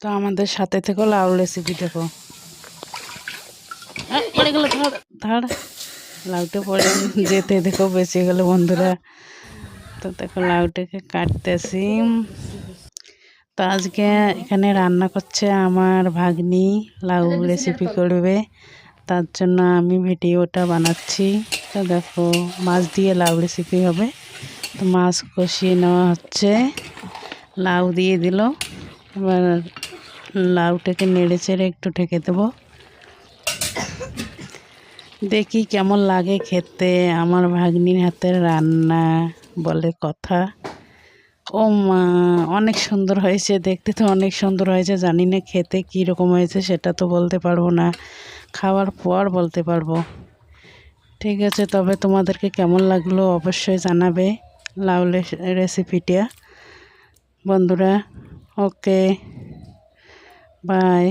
তো আমাদের সাথে থেকো, লাউ রেসিপি দেখো। পড়ে গেল, ধর ধর, লাউটা পড়ে যেতে দেখো বেঁচে গেল বন্ধুরা। তো দেখো লাউটাকে কাটতেছি। তো আজকে এখানে রান্না করছে আমার ভাগ্নি, লাউ রেসিপি করবে, তার জন্য আমি ভিডিওটা বানাচ্ছি। তো দেখো মাছ দিয়ে লাউ রেসিপি হবে। তো মাছ কষিয়ে নেওয়া হচ্ছে, লাউ দিয়ে দিল। এবার লাউটাকে নেড়ে চেড়ে একটু ঢেকে দেবো, দেখি কেমন লাগে খেতে। আমার ভাগ্নির হাতের রান্না বলে কথা। ও মা, অনেক সুন্দর হয়েছে দেখতে, তো অনেক সুন্দর হয়েছে। জানি না খেতে কী রকম হয়েছে, সেটা তো বলতে পারবো না, খাওয়ার পর বলতে পারবো। ঠিক আছে, তবে তোমাদেরকে কেমন লাগলো অবশ্যই জানাবে লাউ রেসিপিটা বন্ধুরা। ওকে, বাই।